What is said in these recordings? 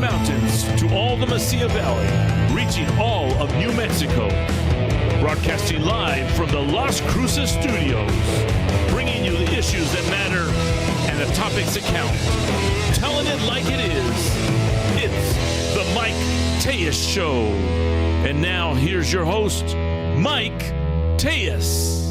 Mountains to all the Mesilla Valley, reaching all of New Mexico. Broadcasting live from the Las Cruces studios, bringing you the issues that matter and the topics that count. Telling it like it is. It's the Mike Tejas Show. And now here's your host, Mike Tejas.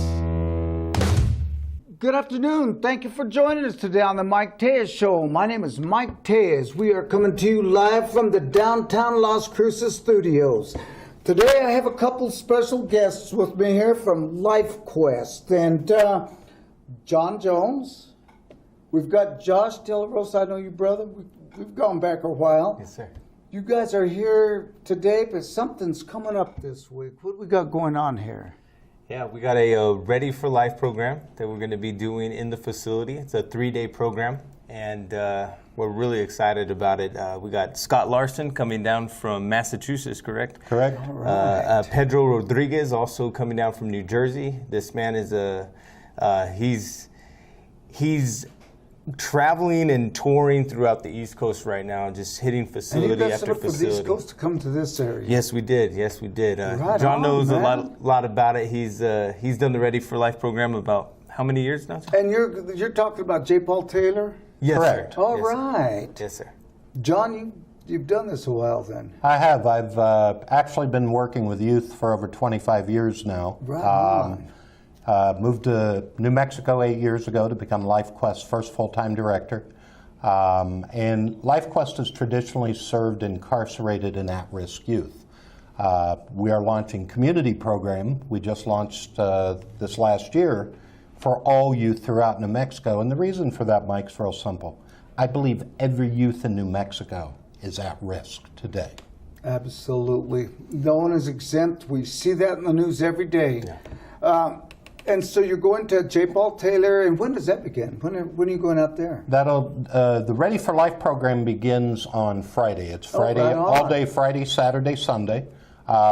Good afternoon. Thank you for joining us today on the Mike Tejas Show. My name is Mike Tejas. We are coming to you live from the downtown Las Cruces studios. Today I have a couple special guests with me here from LifeQuest and John Jones. We've got Josh De La Rosa. I know you, brother. We've gone back a while. Yes, sir. You guys are here today, but something's coming up this week. What we got going on here? Yeah, we got a Ready for Life program that we're going to be doing in the facility. It's a 3-day program, and we're really excited about it. We got Scott Larson coming down from Massachusetts, correct? Correct. Right. Pedro Rodriguez also coming down from New Jersey. This man is he's traveling and touring throughout the East Coast right now, just hitting facility after facility. For the East Coast to come to this area. Yes, we did. Yes, we did. Right John on, knows man. a lot about it. He's done the Ready for Life program about how many years now? Sir? And you're talking about J. Paul Taylor? Yes, Correct. sir. All Yes, sir. right. Yes, sir. John, you've done this a while then. I have. I've actually been working with youth for over 25 years now. Right on. Moved to New Mexico 8 years ago to become LifeQuest's first full-time director. And LifeQuest has traditionally served incarcerated and at-risk youth. We are launching community program. We just launched this last year for all youth throughout New Mexico. And the reason for that, Mike, is real simple. I believe every youth in New Mexico is at risk today. Absolutely. No one is exempt. We see that in the news every day. Yeah. And so you're going to J. Paul Taylor, and when does that begin? When are you going out there? The Ready for Life program begins on Friday. It's Friday, right on. all day Friday, Saturday, Sunday.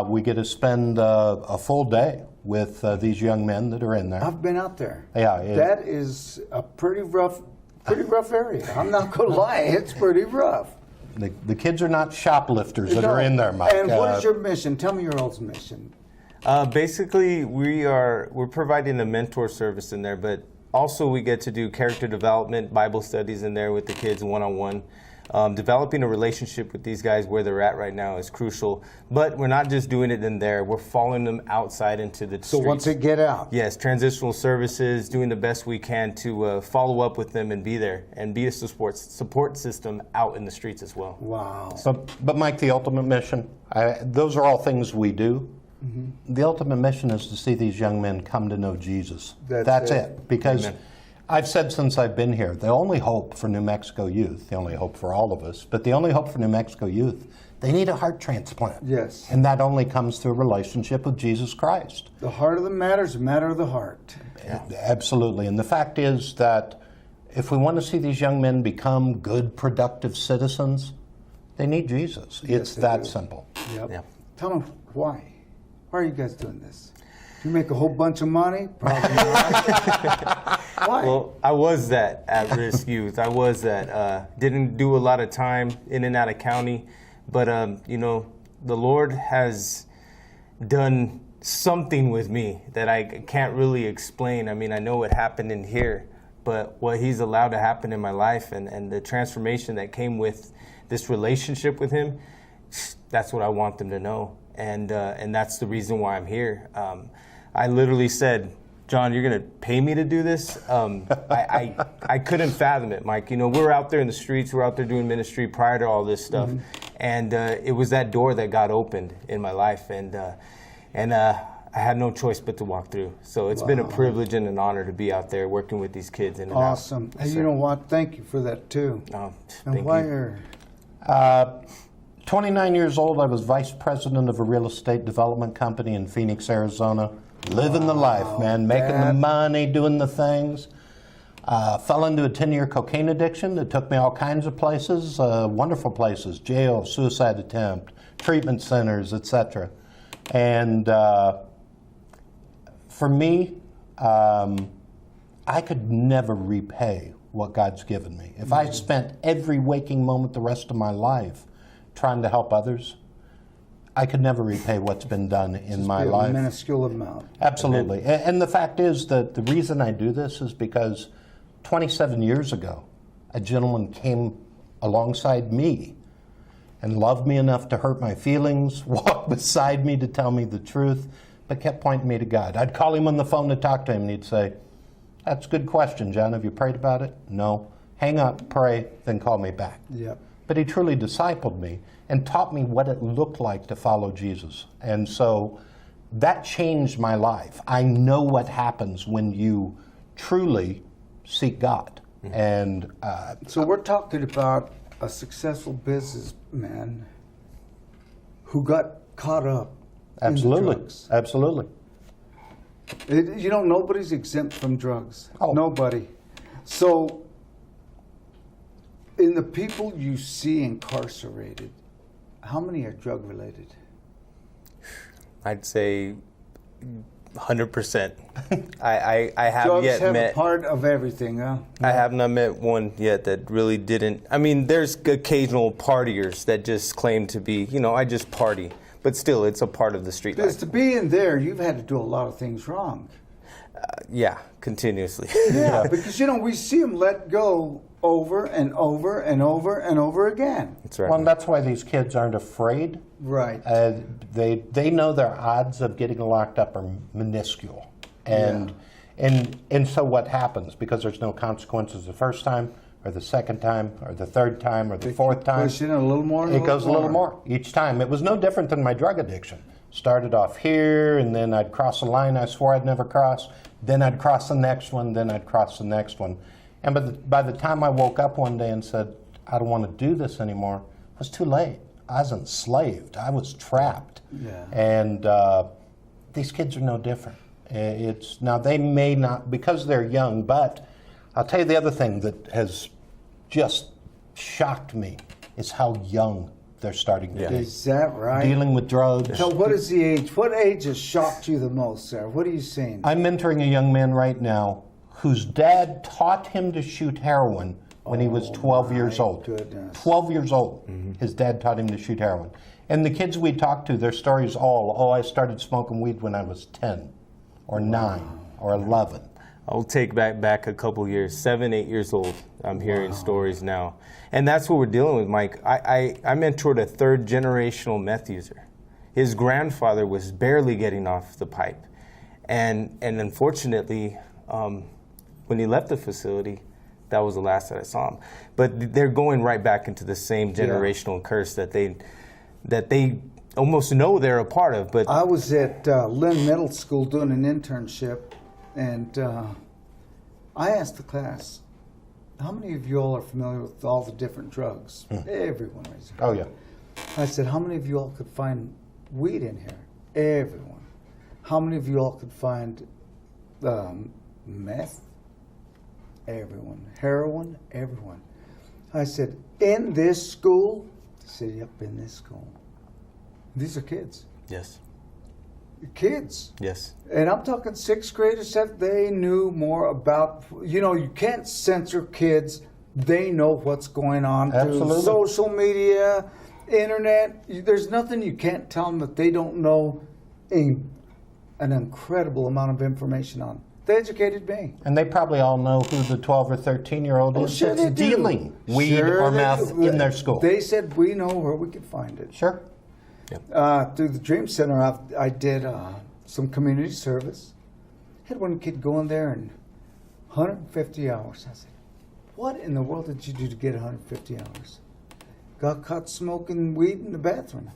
We get to spend a full day with these young men that are in there. I've been out there. Yeah, that is a pretty rough area. I'm not going to lie, it's pretty rough. The kids are not shoplifters that are in there, Mike. And what is your mission? Tell me your all's mission. Basically, we're providing a mentor service in there, but also we get to do character development, Bible studies in there with the kids one-on-one. Developing a relationship with these guys where they're at right now is crucial. But we're not just doing it in there. We're following them outside into the streets. So once they get out. Yes, transitional services, doing the best we can to follow up with them and be there and be a support system out in the streets as well. Wow. But Mike, the ultimate mission, those are all things we do. Mm-hmm. The ultimate mission is to see these young men come to know Jesus. That's it. Because Amen. I've said since I've been here, the only hope for New Mexico youth, the only hope for all of us, but the only hope for New Mexico youth, they need a heart transplant. Yes. And that only comes through a relationship with Jesus Christ. The heart of the matter is a matter of the heart. Yeah. Absolutely. And the fact is that if we want to see these young men become good, productive citizens, they need Jesus. Yes, it's that simple. Yep. Yeah. Tell them why. Why are you guys doing this? Do you make a whole bunch of money? Probably not. Why? Well, I was that at-risk youth. I was that. Didn't do a lot of time in and out of county. But, the Lord has done something with me that I can't really explain. I mean, I know what happened in here, but what He's allowed to happen in my life and the transformation that came with this relationship with Him, that's what I want them to know. And that's the reason why I'm here. I literally said, John, you're going to pay me to do this? I couldn't fathom it, Mike. We're out there in the streets. We're out there doing ministry prior to all this stuff. Mm-hmm. And it was that door that got opened in my life. And I had no choice but to walk through. So it's been a privilege and an honor to be out there working with these kids. Awesome. And you know what? Thank you for that, too. Oh, and why are 29 years old, I was vice president of a real estate development company in Phoenix, Arizona. Living the life, man. Making the money, doing the things. Fell into a 10-year cocaine addiction that took me all kinds of places, wonderful places, jail, suicide attempt, treatment centers, etc. And for me, I could never repay what God's given me. If I spent every waking moment the rest of my life trying to help others, I could never repay what's been done in my Be a life. minuscule amount. Absolutely. And the fact is that the reason I do this is because 27 years ago, a gentleman came alongside me and loved me enough to hurt my feelings, walked beside me to tell me the truth, but kept pointing me to God. I'd call him on the phone to talk to him, and he'd say, "That's a good question, John. Have you prayed about it?" "No." "Hang up, pray, then call me back." Yep. But he truly discipled me and taught me what it looked like to follow Jesus. And so that changed my life. I know what happens when you truly seek God. And So we're talking about a successful businessman who got caught up in the absolutely, drugs. absolutely. Nobody's exempt from drugs. Oh. Nobody. So, in the people you see incarcerated, how many are drug related? I'd say 100%. I have Drugs yet have met. a part of everything, huh? I have not met one yet that really didn't. I mean, there's occasional partiers that just claim to be, I just party. But still, it's a part of the street Because life. to be in there, you've had to do a lot of things wrong. Yeah, continuously. Yeah, because we see them let go over and over and over and over again. That's right. Well, and that's why these kids aren't afraid. Right. They know their odds of getting locked up are minuscule. And so what happens, because there's no consequences the first time, or the second time, or the third time, or the fourth time, Pushing it a little more. it goes a little more each time. It was no different than my drug addiction. Started off here, and then I'd cross a line I swore I'd never cross. Then I'd cross the next one, then I'd cross the next one. And by the time I woke up one day and said, I don't want to do this anymore, it was too late. I was enslaved. I was trapped. Yeah. And these kids are no different. Now, they may not, because they're young, but I'll tell you the other thing that has just shocked me is how young they're starting to be. Is that right? Dealing with drugs. So what is the age? What age has shocked you the most, sir? What are you seeing? I'm mentoring a young man right now whose dad taught him to shoot heroin when he was 12 years old. Goodness. 12 years old, his dad taught him to shoot heroin. And the kids we talk to, their stories all, I started smoking weed when I was 10 or 9 or 11. I'll take back a couple years, 7, 8 years old. I'm hearing stories now. And that's what we're dealing with, Mike. I mentored a third generational meth user. His grandfather was barely getting off the pipe. And unfortunately, when he left the facility, that was the last that I saw him. But they're going right back into the same generational curse that they almost know they're a part of. But I was at Lynn Middle School doing an internship, and I asked the class, how many of you all are familiar with all the different drugs? Everyone raised their hand. Oh, yeah. I said, how many of you all could find weed in here? Everyone. How many of you all could find meth? Everyone. Heroin? Everyone. I said, in this school? They said, yep, in this school. These are kids. yes, Kids. yes. And I'm talking 6th graders, they knew more about, you can't censor kids. They know what's going on Absolutely. through social media, internet. There's nothing you can't tell them that they don't know an incredible amount of information on. They educated me. And they probably all know who the 12 or 13-year-old is Sure that's they do. dealing weed Sure or they meth do. in their school. They said, we know where we can find it. Sure. Through the Dream Center, I did some community service. Had one kid go in there and 150 hours. I said, what in the world did you do to get 150 hours? Got caught smoking weed in the bathroom.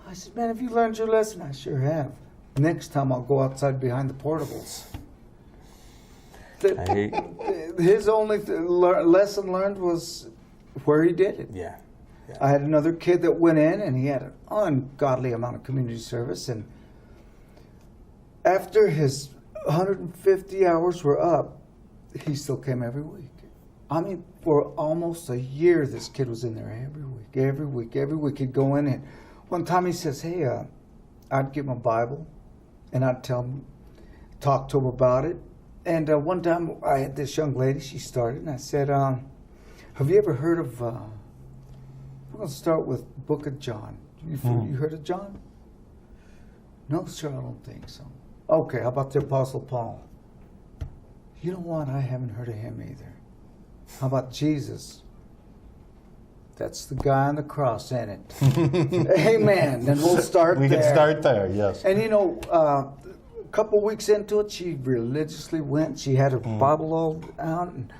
I said, man, have you learned your lesson? I sure have. Next time I'll go outside behind the portables. His only lesson learned was where he did it. Yeah. I had another kid that went in and he had an ungodly amount of community service, and after his 150 hours were up, he still came every week. I mean, for almost a year, this kid was in there every week. He'd go in, and one time he says, hey, I'd give him a Bible, and I'd talk to him about it. And one time I had this young lady, she started, and I said, have you ever heard of, We're going to start with the book of John. You heard of John? No, sir, I don't think so. Okay, how about the Apostle Paul? You know what? I haven't heard of him either. How about Jesus? That's the guy on the cross, ain't it? Amen. Then we'll start We there. can start there, yes. And you know, a couple weeks into it, she religiously went. She had her Bible all out. And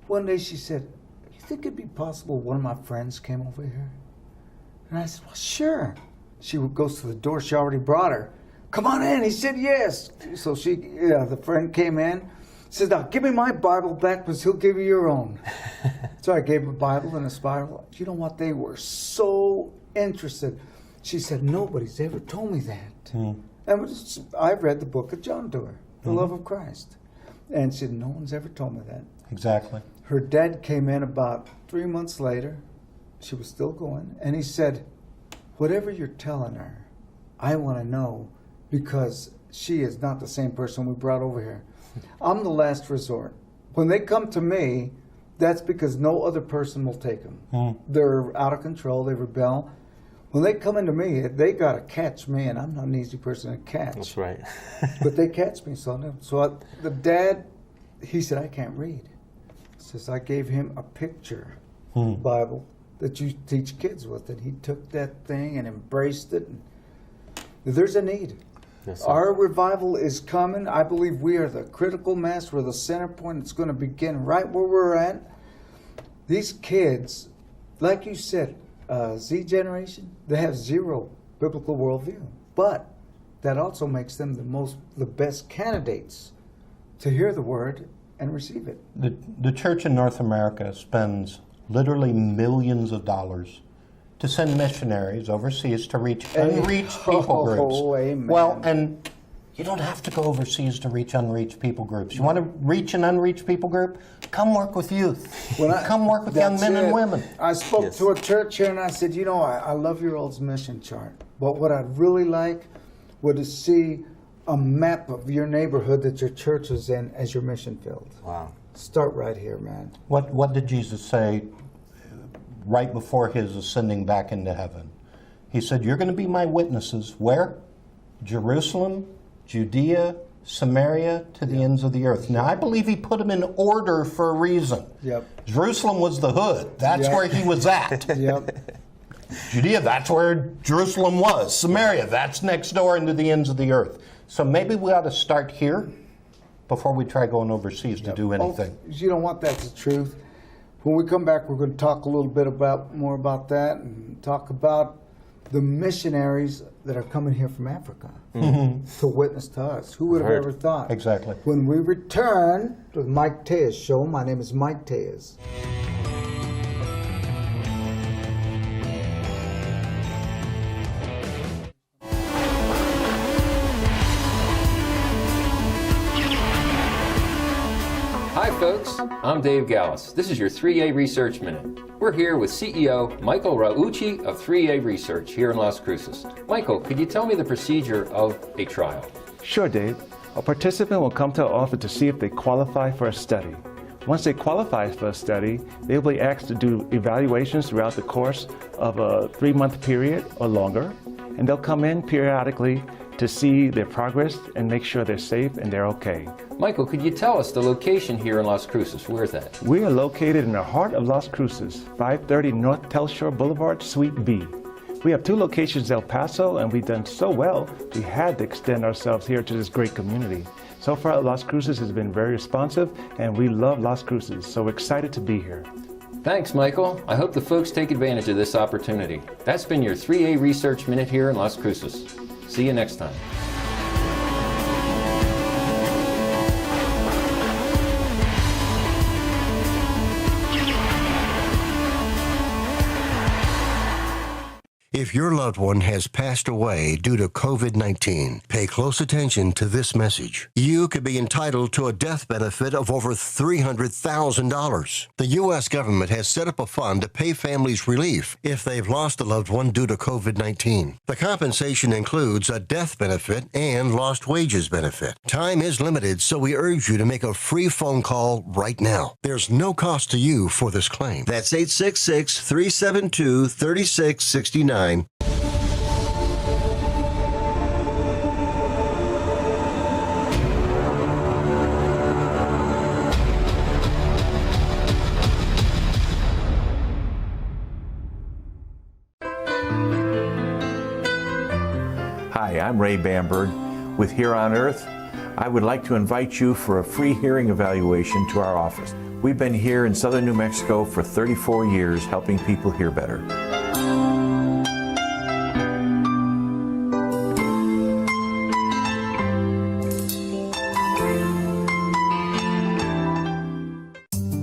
one day she said, "You think it'd be possible one of my friends came over here?" And I said, "Well, sure." She goes to the door. She already brought her. "Come on in." He said, "Yes." So the friend came in. Says, "Now give me my Bible back, because he'll give you your own." So I gave him a Bible and a spiral. You know what? They were so interested. She said, "Nobody's ever told me that." And I read the book of John to her, the love of Christ. And she said, "No one's ever told me that." Exactly. Her dad came in about 3 months later. She was still going. And he said, "Whatever you're telling her, I want to know, because she is not the same person we brought over here. I'm the last resort. When they come to me, that's because no other person will take them. They're out of control. They rebel. When they come into me, they got to catch me, and I'm not an easy person to catch. That's right. But they catch me. The dad, he said, "I can't read." Says, I gave him a picture Bible that you teach kids with, and he took that thing and embraced it. And there's a need. Yes, sir. Our revival is coming. I believe we are the critical mass. We're the center point. It's going to begin right where we're at. These kids, like you said, Z generation, they have zero biblical worldview. But that also makes them the best candidates to hear the word and receive it. The church in North America spends literally millions of dollars to send missionaries overseas to reach unreached people groups. Amen. Well, and you don't have to go overseas to reach unreached people groups. You want to reach an unreached people group? Come work with youth. Come work with young That's men it. and women. I spoke to a church here and I said, you know, I love your old mission chart. But what I'd really like would to see a map of your neighborhood that your church is in as your mission field. Wow. Start right here, man. What did Jesus say right before his ascending back into heaven? He said, "You're going to be my witnesses." Where? Jerusalem, Judea, Samaria, to the ends of the earth. Now, I believe he put them in order for a reason. Yep. Jerusalem was the hood. That's where he was at. Yep. Judea, that's where Jerusalem was. Samaria, that's next door into the ends of the earth. So maybe we ought to start here before we try going overseas to do anything. Oh, you know what? That's the truth. When we come back, we're going to talk a little bit more about that, and talk about the missionaries that are coming here from Africa to witness to us. Who would have ever thought? Exactly. When we return to the Mike Tejas Show, my name is Mike Tejas. Hi folks, I'm Dave Gallus. This is your 3A Research Minute. We're here with CEO Michael Raucci of 3A Research here in Las Cruces. Michael, could you tell me the procedure of a trial? Sure, Dave. A participant will come to our office to see if they qualify for a study. Once they qualify for a study, they'll be asked to do evaluations throughout the course of a 3-month period or longer, and they'll come in periodically to see their progress and make sure they're safe and they're okay. Michael, could you tell us the location here in Las Cruces? Where's that? We are located in the heart of Las Cruces, 530 North Telshore Boulevard, Suite B. We have 2 locations in El Paso, and we've done so well, we had to extend ourselves here to this great community. So far, Las Cruces has been very responsive, and we love Las Cruces, so we're excited to be here. Thanks, Michael. I hope the folks take advantage of this opportunity. That's been your 3A Research Minute here in Las Cruces. See you next time. If your loved one has passed away due to COVID-19, pay close attention to this message. You could be entitled to a death benefit of over $300,000. The U.S. government has set up a fund to pay families relief if they've lost a loved one due to COVID-19. The compensation includes a death benefit and lost wages benefit. Time is limited, so we urge you to make a free phone call right now. There's no cost to you for this claim. That's 866-372-3669. Hi, I'm Ray Bamberg with Here on Earth. I would like to invite you for a free hearing evaluation to our office. We've been here in southern New Mexico for 34 years helping people hear better.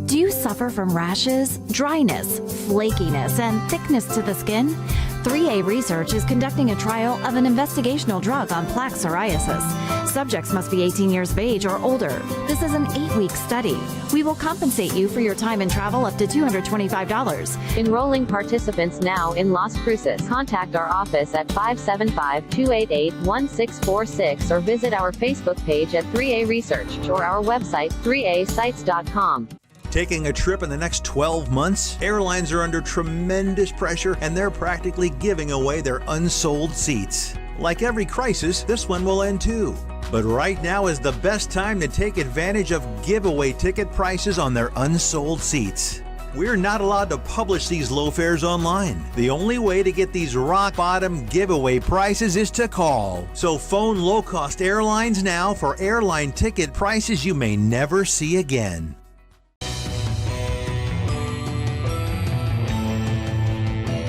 Do you suffer from rashes, dryness, flakiness, and thickness to the skin? 3A Research is conducting a trial of an investigational drug on plaque psoriasis. Subjects must be 18 years of age or older. This is an 8-week study. We will compensate you for your time and travel up to $225. Enrolling participants now in Las Cruces. Contact our office at 575-288-1646 or visit our Facebook page at 3A Research or our website 3asites.com. Taking a trip in the next 12 months? Airlines are under tremendous pressure and they're practically giving away their unsold seats. Like every crisis, this one will end too. But right now is the best time to take advantage of giveaway ticket prices on their unsold seats. We're not allowed to publish these low fares online. The only way to get these rock bottom giveaway prices is to call. So phone low-cost airlines now for airline ticket prices you may never see again.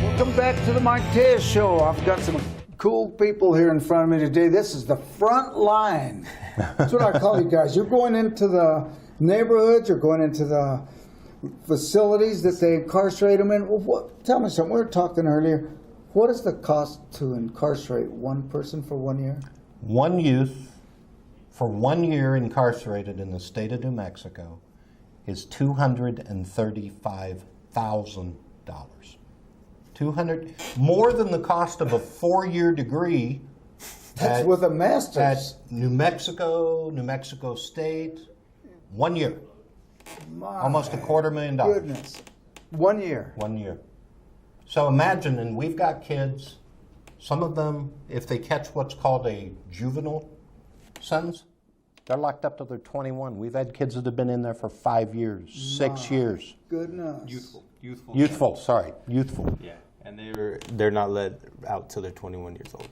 Welcome back to the Mike Tejas Show. I've got some cool people here in front of me today. This is the front line. That's what I call you guys. You're going into the neighborhoods, you're going into the facilities that they incarcerate them in. Well, tell me something. We were talking earlier. What is the cost to incarcerate one person for 1 year? One youth for 1 year incarcerated in the state of New Mexico is $235,000. More than the cost of a 4-year degree. That's with a master's. At New Mexico State, 1 year. Almost $250,000. Goodness. 1 year. 1 year. So imagine, and we've got kids, some of them, if they catch what's called a juvenile sentence, they're locked up till they're 21. We've had kids that have been in there for 5 years, 6 years. Goodness. Youthful. Yeah, and they're not let out till they're 21 years old.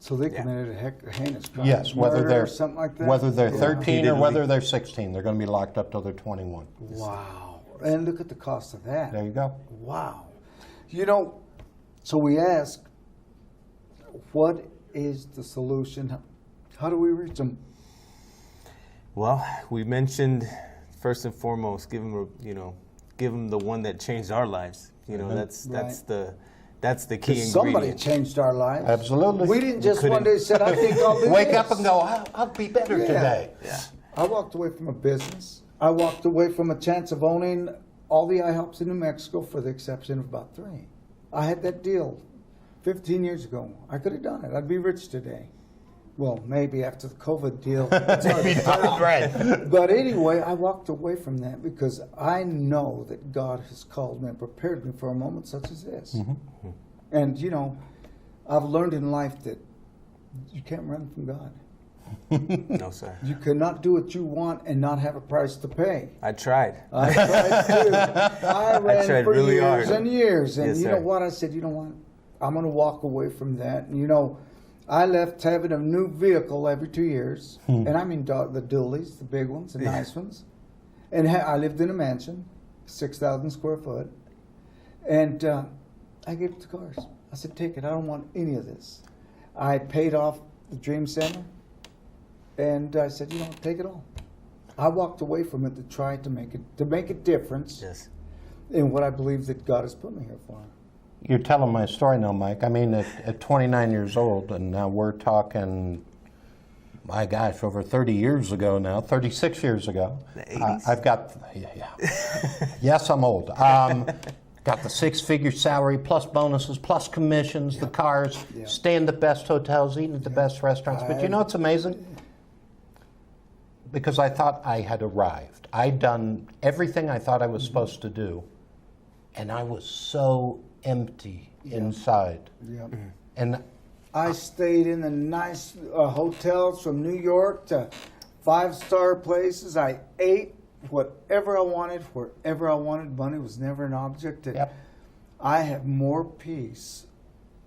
So they committed a heinous crime. Yes, whether they're or something like that. whether they're 13 or whether they're 16, they're going to be locked up till they're 21. Wow. And look at the cost of that. There you go. Wow. You know, so we ask, what is the solution? How do we reach them? Well, we mentioned first and foremost, give them the one that changed our lives. That's the key ingredient. Somebody changed our lives. Absolutely. We didn't just one day say, I think I'll do Wake this. up and go, I'll be better today. Yeah. I walked away from a business. I walked away from a chance of owning all the IHOPs in New Mexico for the exception of about 3. I had that deal 15 years ago. I could have done it. I'd be rich today. Well, maybe after the COVID deal. It's hard to tell. Right. But anyway, I walked away from that because I know that God has called me and prepared me for a moment such as this. Mm-hmm. And, I've learned in life that you can't run from God. No, sir. You cannot do what you want and not have a price to pay. I tried. I tried too. I ran tried for really years hard. and years. And Yes, you sir. know what? I said, you know what? I'm going to walk away from that. And, I left having a new vehicle every 2 years. And I mean the dualies, the big ones, the nice ones. And I lived in a mansion, 6,000 square foot. And I gave it to cars. I said, take it. I don't want any of this. I paid off the Dream Center. And I said, take it all. I walked away from it to try to make a difference Yes. in what I believe that God has put me here for. You're telling my story now, Mike. I mean, at 29 years old, and now we're talking, my gosh, over 30 years ago now, 36 years ago. The 80s? I've got, yes, I'm old. Got the six-figure salary, plus bonuses, plus commissions, the cars, stay in the best hotels, eating at the best restaurants. But you know what's amazing? Because I thought I had arrived. I'd done everything I thought I was supposed to do, and I was so empty inside. Yeah. And I stayed in the nice hotels from New York to 5-star places. I ate whatever I wanted, wherever I wanted. Money was never an object. And I have more peace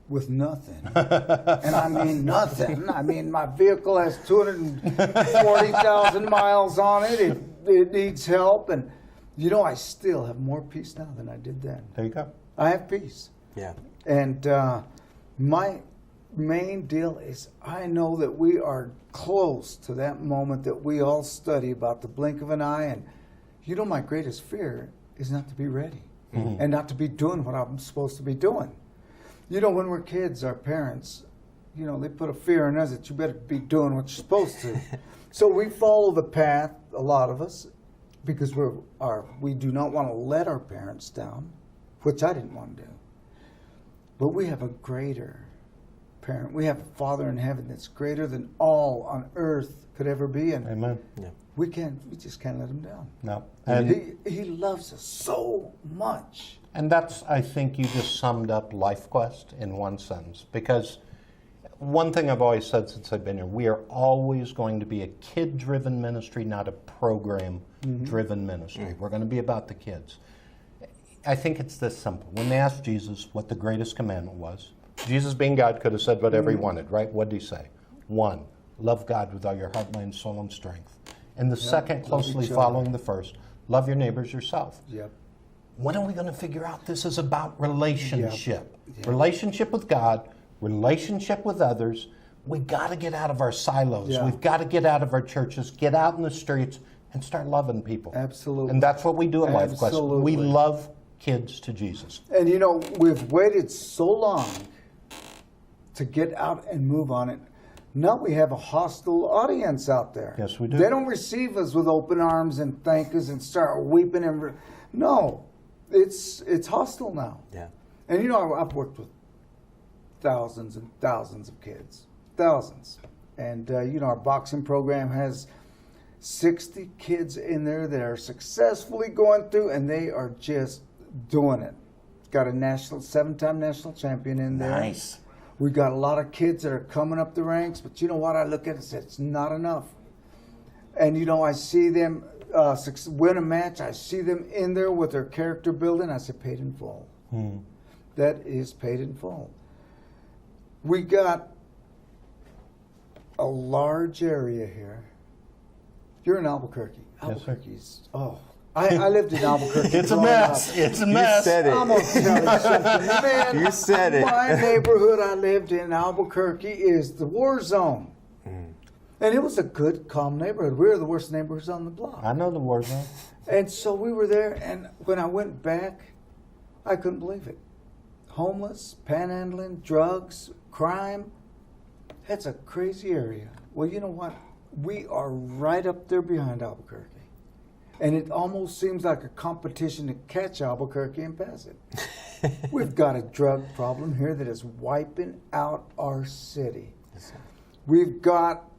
with nothing. And I mean nothing. I mean, my vehicle has 240,000 miles on it. It needs help. And, you know, I still have more peace now than I did then. There you go. I have peace. Yeah. And my main deal is I know that we are close to that moment that we all study about the blink of an eye. And you know, my greatest fear is not to be ready and not to be doing what I'm supposed to be doing. You know, when we're kids, our parents, you know, they put a fear in us that you better be doing what you're supposed to. So we follow the path, a lot of us, because we do not want to let our parents down, which I didn't want to do. But we have a greater parent. We have a Father in heaven that's greater than all on earth could ever be. And Amen. Yeah. we just can't let him down. No. And he loves us so much. And that's, I think you just summed up Life Quest in one sentence. Because one thing I've always said since I've been here, we are always going to be a kid-driven ministry, not a program-driven ministry. We're going to be about the kids. I think it's this simple. When they asked Jesus what the greatest commandment was, Jesus being God could have said whatever he wanted, right? What did he say? 1, love God with all your heart, mind, soul, and strength. And the second, closely following the first, love your neighbors yourself. Yep. When are we going to figure out this is about relationship? Relationship with God, relationship with others. We got to get out of our silos. We've got to get out of our churches, get out in the streets, and start loving people. Absolutely. And that's what we do at Life Quest. Absolutely. We love kids to Jesus. And you know, we've waited so long to get out and move on it. Now we have a hostile audience out there. Yes, we do. They don't receive us with open arms and thank us and start weeping. No, it's hostile now. Yeah. And you know, I've worked with thousands and thousands of kids. Thousands. And you know, our boxing program has 60 kids in there that are successfully going through, and they are just doing it. Got a 7-time national champion in there. Nice. We got a lot of kids that are coming up the ranks, but you know what? I look at it and say, it's not enough. And you know, I see them win a match. I see them in there with their character building. I say, paid in full. That is paid in full. We got a large area here. You're in Albuquerque. Albuquerque's, I lived in Albuquerque. It's a mess. It's a mess. You said it. I'm going to tell you something. Man, You said it. My neighborhood I lived in, Albuquerque, is the war zone. And it was a good, calm neighborhood. We were the worst neighborhoods on the block. I know the war zone. And so we were there, and when I went back, I couldn't believe it. Homeless, panhandling, drugs, crime. That's a crazy area. Well, you know what? We are right up there behind Albuquerque. And it almost seems like a competition to catch Albuquerque and pass it. We've got a drug problem here that is wiping out our city. We've got,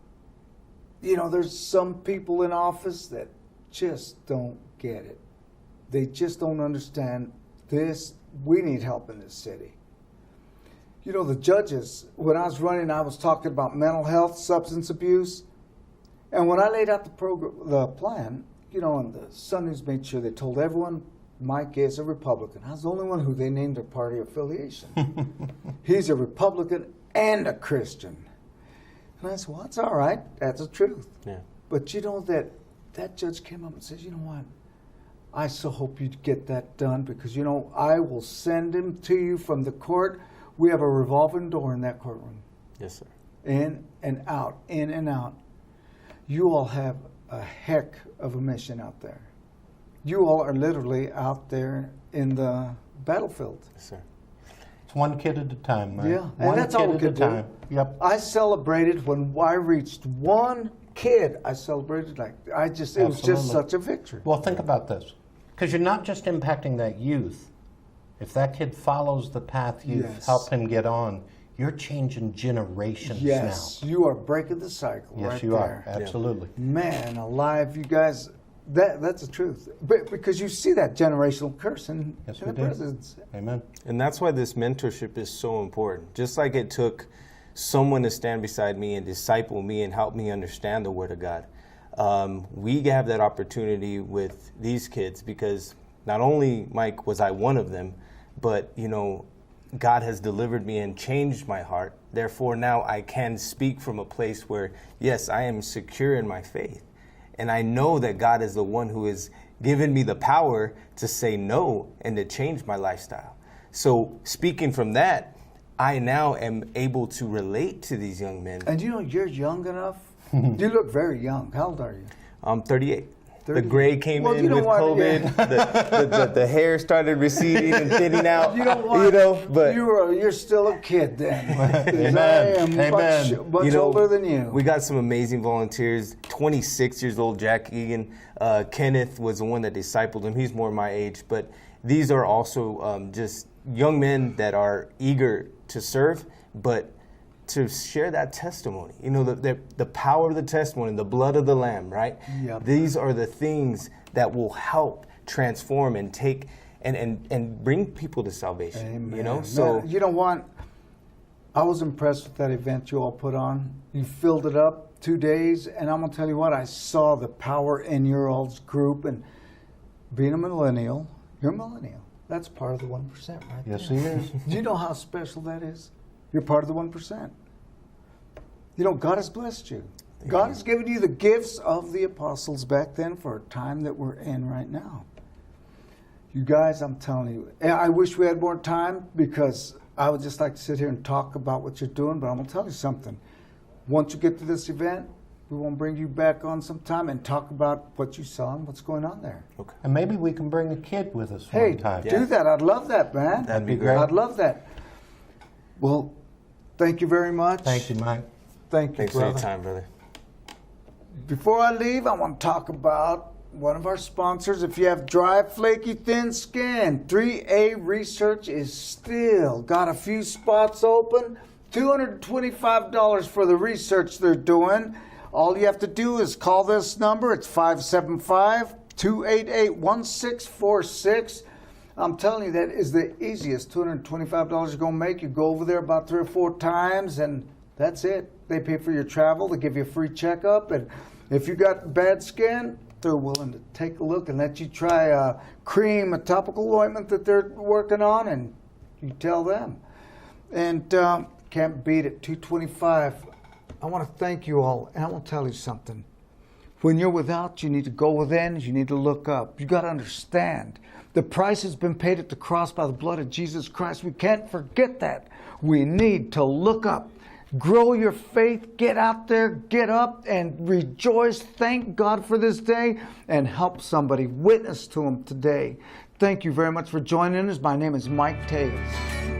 you know, there's some people in office that just don't get it. They just don't understand this. We need help in this city. You know, the judges, when I was running, I was talking about mental health, substance abuse. And when I laid out the plan, you know, and the Sun News made sure they told everyone Mike is a Republican. I was the only one who they named their party affiliation. He's a Republican and a Christian. And I said, well, that's all right. That's the truth. Yeah. But you know, that judge came up and says, you know what? I so hope you get that done because, you know, I will send him to you from the court. We have a revolving door in that courtroom. Yes, sir. In and out, in and out. You all have a heck of a mission out there. You all are literally out there in the battlefield. Yes, sir. one kid at a time, Mike. Yeah, and one that's kid all we at can a do. time. Yep. I celebrated when I reached one kid. I celebrated it was just Absolutely. such a victory. Well, think about this. Because you're not just impacting that youth. If that kid follows the path you've Yes. helped him get on, you're changing generations Yes, now. you are breaking the cycle Yes, right you there. are. Absolutely. Man alive, you guys, that's the truth. But because you see that generational curse in Yes, the we do. presidents. Amen. And that's why this mentorship is so important. Just like it took someone to stand beside me and disciple me and help me understand the Word of God. We have that opportunity with these kids because not only, Mike, was I one of them, but, God has delivered me and changed my heart. Therefore, now I can speak from a place where, yes, I am secure in my faith. And I know that God is the one who has given me the power to say no and to change my lifestyle. So speaking from that, I now am able to relate to these young men. And you're young enough. You look very young. How old are you? I'm 38. 30? The gray came Well, in you know with what? COVID. Yeah. The hair started receding and thinning out. But You're still a kid then. Amen. I am Amen. much older than you. We got some amazing volunteers. 26 years old, Jack Egan. Kenneth was the one that discipled him. He's more my age. But these are also just young men that are eager to serve, but to share that testimony. The power of the testimony, the blood of the Lamb, right? Yep. These are the things that will help transform and take and bring people to salvation. Amen. So Man, you know what? I was impressed with that event you all put on. You filled it up 2 days, and I'm gonna tell you what, I saw the power in your all's group. And being a millennial, you're a millennial. That's part of the 1%, right? Yes, there. he is. Do you know how special that is? You're part of the 1%. God has blessed you. God has given you the gifts of the apostles back then for a time that we're in right now. You guys, I'm telling you, and I wish we had more time because I would just like to sit here and talk about what you're doing, but I'm going to tell you something. Once you get to this event, we want to bring you back on sometime and talk about what you saw and what's going on there. Okay. And maybe we can bring a kid with us Hey, one time. do that. I'd love that, man. That'd be great. I'd love that. Well, thank you very much. Thank you, Mike. Thank you, Thanks for brother. your time, brother. Before I leave, I want to talk about one of our sponsors. If you have dry, flaky, thin skin, 3A Research is still got a few spots open. $225 for the research they're doing. All you have to do is call this number. It's 575-288-1646. I'm telling you, that is the easiest $225 you're going to make. You go over there about 3 or 4 times, and that's it. They pay for your travel. They give you a free checkup. And if you got bad skin, they're willing to take a look and let you try a cream, a topical ointment that they're working on, and you tell them. And can't beat it, $225. I want to thank you all, and I want to tell you something. When you're without, you need to go within. You need to look up. You got to understand. The price has been paid at the cross by the blood of Jesus Christ. We can't forget that. We need to look up. Grow your faith. Get out there. Get up and rejoice. Thank God for this day and help somebody. Witness to them today. Thank you very much for joining us. My name is Mike Tails.